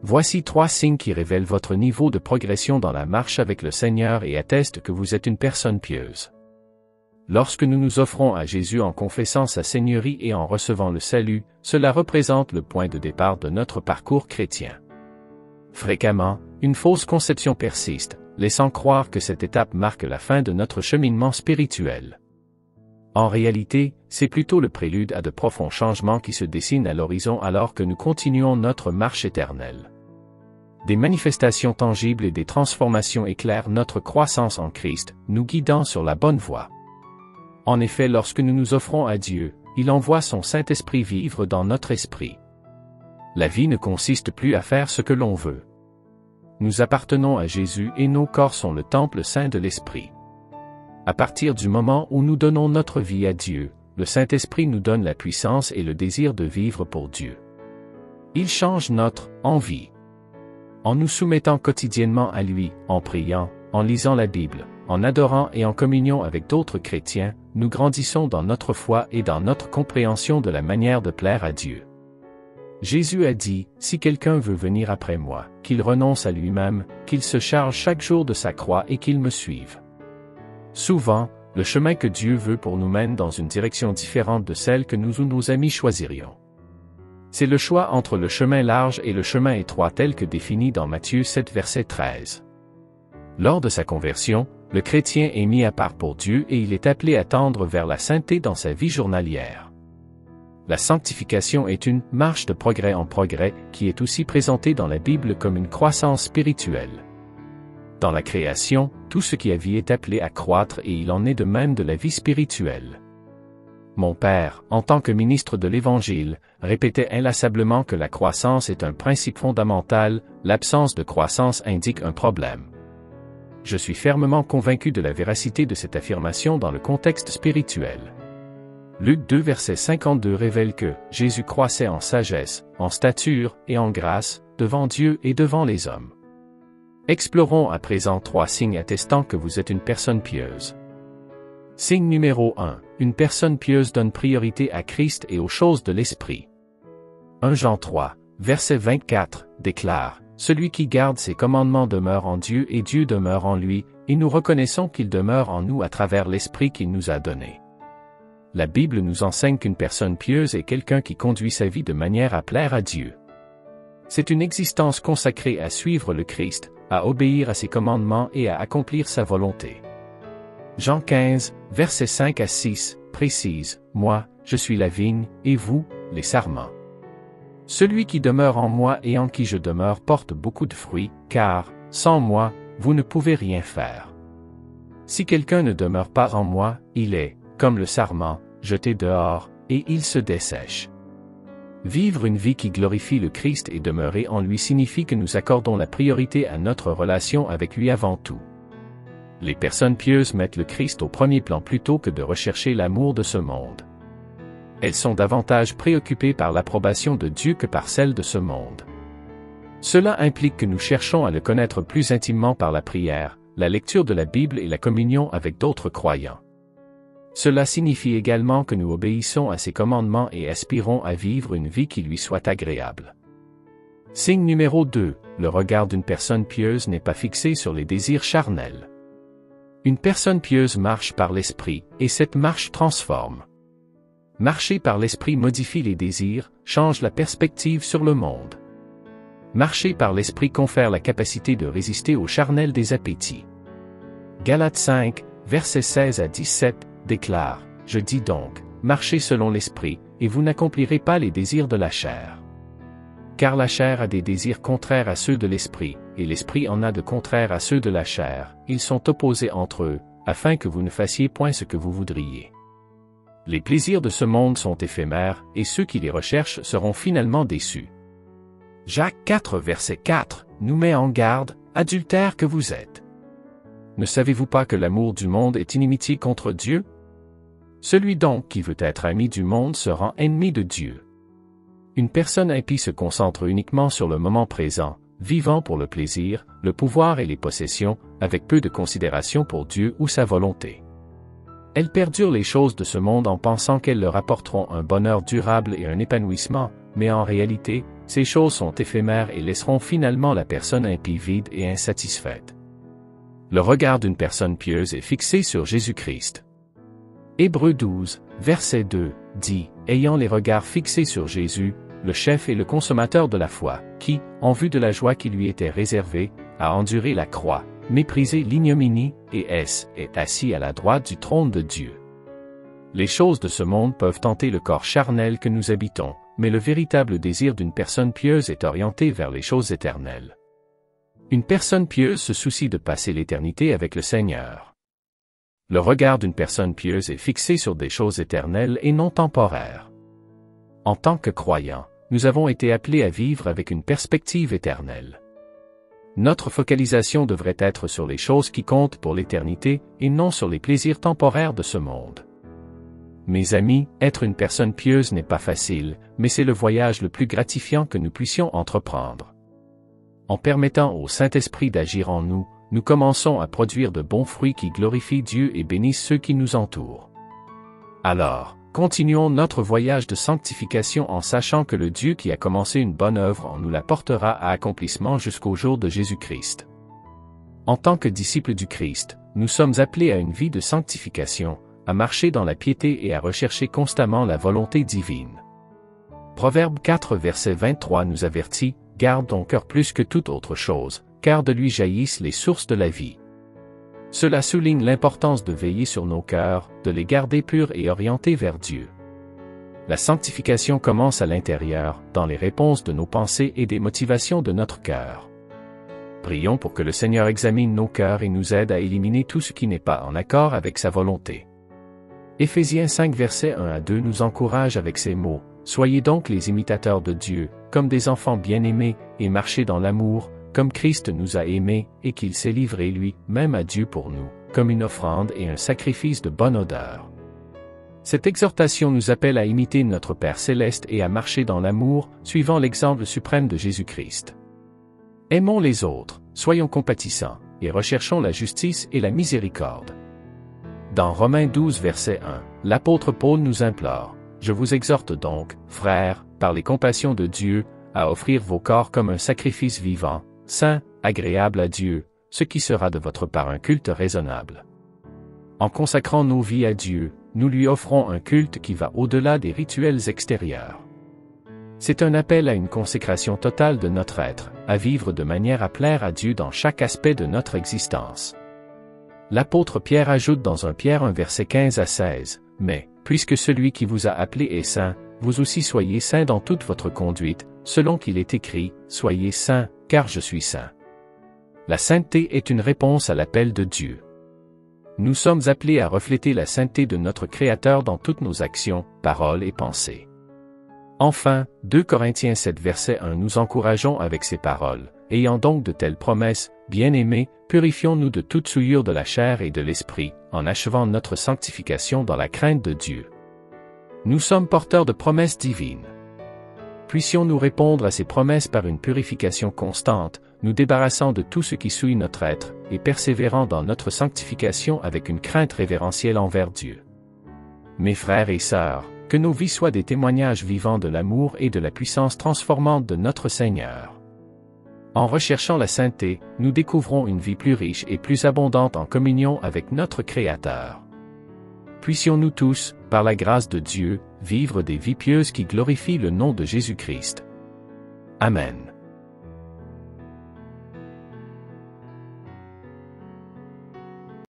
Voici 3 signes qui révèlent votre niveau de progression dans la marche avec le Seigneur et attestent que vous êtes une personne pieuse. Lorsque nous nous offrons à Jésus en confessant sa Seigneurie et en recevant le salut, cela représente le point de départ de notre parcours chrétien. Fréquemment, une fausse conception persiste, laissant croire que cette étape marque la fin de notre cheminement spirituel. En réalité, c'est plutôt le prélude à de profonds changements qui se dessinent à l'horizon alors que nous continuons notre marche éternelle. Des manifestations tangibles et des transformations éclairent notre croissance en Christ, nous guidant sur la bonne voie. En effet, lorsque nous nous offrons à Dieu, il envoie son Saint-Esprit vivre dans notre esprit. La vie ne consiste plus à faire ce que l'on veut. Nous appartenons à Jésus et nos corps sont le temple saint de l'Esprit. À partir du moment où nous donnons notre vie à Dieu, le Saint-Esprit nous donne la puissance et le désir de vivre pour Dieu. Il change notre envie. En nous soumettant quotidiennement à lui, en priant, en lisant la Bible, en adorant et en communion avec d'autres chrétiens, nous grandissons dans notre foi et dans notre compréhension de la manière de plaire à Dieu. Jésus a dit, « Si quelqu'un veut venir après moi, qu'il renonce à lui-même, qu'il se charge chaque jour de sa croix et qu'il me suive. » Souvent, le chemin que Dieu veut pour nous mène dans une direction différente de celle que nous ou nos amis choisirions. C'est le choix entre le chemin large et le chemin étroit tel que défini dans Matthieu 7 verset 13. Lors de sa conversion, le chrétien est mis à part pour Dieu et il est appelé à tendre vers la sainteté dans sa vie journalière. La sanctification est une marche de progrès en progrès qui est aussi présentée dans la Bible comme une croissance spirituelle. Dans la création, tout ce qui a vie est appelé à croître et il en est de même de la vie spirituelle. Mon père, en tant que ministre de l'Évangile, répétait inlassablement que la croissance est un principe fondamental, l'absence de croissance indique un problème. Je suis fermement convaincu de la véracité de cette affirmation dans le contexte spirituel. Luc 2 verset 52 révèle que Jésus croissait en sagesse, en stature et en grâce, devant Dieu et devant les hommes. Explorons à présent 3 signes attestant que vous êtes une personne pieuse. Signe numéro 1. Une personne pieuse donne priorité à Christ et aux choses de l'Esprit. 1 Jean 3, verset 24, déclare, « Celui qui garde ses commandements demeure en Dieu et Dieu demeure en lui, et nous reconnaissons qu'il demeure en nous à travers l'Esprit qu'il nous a donné. » La Bible nous enseigne qu'une personne pieuse est quelqu'un qui conduit sa vie de manière à plaire à Dieu. C'est une existence consacrée à suivre le Christ, à obéir à ses commandements et à accomplir sa volonté. Jean 15, versets 5 à 6, précise, « Moi, je suis la vigne, et vous, les sarments. Celui qui demeure en moi et en qui je demeure porte beaucoup de fruits, car, sans moi, vous ne pouvez rien faire. Si quelqu'un ne demeure pas en moi, il est, comme le sarment, jeté dehors, et il se dessèche. » Vivre une vie qui glorifie le Christ et demeurer en lui signifie que nous accordons la priorité à notre relation avec lui avant tout. Les personnes pieuses mettent le Christ au premier plan plutôt que de rechercher l'amour de ce monde. Elles sont davantage préoccupées par l'approbation de Dieu que par celle de ce monde. Cela implique que nous cherchons à le connaître plus intimement par la prière, la lecture de la Bible et la communion avec d'autres croyants. Cela signifie également que nous obéissons à ses commandements et aspirons à vivre une vie qui lui soit agréable. Signe numéro 2. Le regard d'une personne pieuse n'est pas fixé sur les désirs charnels. Une personne pieuse marche par l'Esprit, et cette marche transforme. Marcher par l'Esprit modifie les désirs, change la perspective sur le monde. Marcher par l'Esprit confère la capacité de résister au charnel des appétits. Galates 5, versets 16 à 17, déclare, « Je dis donc, marchez selon l'Esprit, et vous n'accomplirez pas les désirs de la chair. Car la chair a des désirs contraires à ceux de l'Esprit, et l'Esprit en a de contraires à ceux de la chair, ils sont opposés entre eux, afin que vous ne fassiez point ce que vous voudriez. Les plaisirs de ce monde sont éphémères, et ceux qui les recherchent seront finalement déçus. » Jacques 4 verset 4, nous met en garde, « Adultères que vous êtes. Ne savez-vous pas que l'amour du monde est inimitié contre Dieu? Celui donc qui veut être ami du monde se rend ennemi de Dieu. » Une personne impie se concentre uniquement sur le moment présent, vivant pour le plaisir, le pouvoir et les possessions, avec peu de considération pour Dieu ou sa volonté. Elle perdure les choses de ce monde en pensant qu'elles leur apporteront un bonheur durable et un épanouissement, mais en réalité, ces choses sont éphémères et laisseront finalement la personne impie vide et insatisfaite. Le regard d'une personne pieuse est fixé sur Jésus-Christ. Hébreux 12, verset 2, dit, ayant les regards fixés sur Jésus, le chef et le consommateur de la foi, qui, en vue de la joie qui lui était réservée, a enduré la croix, méprisé l'ignominie, et est assis à la droite du trône de Dieu. Les choses de ce monde peuvent tenter le corps charnel que nous habitons, mais le véritable désir d'une personne pieuse est orienté vers les choses éternelles. Une personne pieuse se soucie de passer l'éternité avec le Seigneur. Le regard d'une personne pieuse est fixé sur des choses éternelles et non temporaires. En tant que croyants, nous avons été appelés à vivre avec une perspective éternelle. Notre focalisation devrait être sur les choses qui comptent pour l'éternité et non sur les plaisirs temporaires de ce monde. Mes amis, être une personne pieuse n'est pas facile, mais c'est le voyage le plus gratifiant que nous puissions entreprendre. En permettant au Saint-Esprit d'agir en nous, nous commençons à produire de bons fruits qui glorifient Dieu et bénissent ceux qui nous entourent. Alors, continuons notre voyage de sanctification en sachant que le Dieu qui a commencé une bonne œuvre en nous la portera à accomplissement jusqu'au jour de Jésus-Christ. En tant que disciples du Christ, nous sommes appelés à une vie de sanctification, à marcher dans la piété et à rechercher constamment la volonté divine. Proverbe 4 verset 23 nous avertit, « Garde ton cœur plus que toute autre chose, car de lui jaillissent les sources de la vie. » Cela souligne l'importance de veiller sur nos cœurs, de les garder purs et orientés vers Dieu. La sanctification commence à l'intérieur, dans les réponses de nos pensées et des motivations de notre cœur. Prions pour que le Seigneur examine nos cœurs et nous aide à éliminer tout ce qui n'est pas en accord avec sa volonté. Éphésiens 5 versets 1 à 2 nous encourage avec ces mots, « Soyez donc les imitateurs de Dieu, comme des enfants bien-aimés, et marchez dans l'amour, comme Christ nous a aimés, et qu'il s'est livré lui-même à Dieu pour nous, comme une offrande et un sacrifice de bonne odeur. » Cette exhortation nous appelle à imiter notre Père céleste et à marcher dans l'amour, suivant l'exemple suprême de Jésus-Christ. Aimons les autres, soyons compatissants, et recherchons la justice et la miséricorde. Dans Romains 12 verset 1, l'apôtre Paul nous implore, « Je vous exhorte donc, frères, par les compassions de Dieu, à offrir vos corps comme un sacrifice vivant, saint, agréable à Dieu, ce qui sera de votre part un culte raisonnable. » En consacrant nos vies à Dieu, nous lui offrons un culte qui va au-delà des rituels extérieurs. C'est un appel à une consécration totale de notre être, à vivre de manière à plaire à Dieu dans chaque aspect de notre existence. L'apôtre Pierre ajoute dans 1 Pierre 1 verset 15 à 16, « Mais, puisque celui qui vous a appelé est saint, vous aussi soyez saints dans toute votre conduite, selon qu'il est écrit, soyez saints, car je suis saint. » La sainteté est une réponse à l'appel de Dieu. Nous sommes appelés à refléter la sainteté de notre Créateur dans toutes nos actions, paroles et pensées. Enfin, 2 Corinthiens 7 verset 1 nous encourageons avec ces paroles, « Ayant donc de telles promesses, bien-aimés, purifions-nous de toute souillure de la chair et de l'esprit, en achevant notre sanctification dans la crainte de Dieu. » Nous sommes porteurs de promesses divines. Puissions-nous répondre à ces promesses par une purification constante, nous débarrassant de tout ce qui souille notre être, et persévérant dans notre sanctification avec une crainte révérentielle envers Dieu. Mes frères et sœurs, que nos vies soient des témoignages vivants de l'amour et de la puissance transformante de notre Seigneur. En recherchant la sainteté, nous découvrons une vie plus riche et plus abondante en communion avec notre Créateur. Puissions-nous tous, par la grâce de Dieu, vivre des vies pieuses qui glorifient le nom de Jésus-Christ. Amen.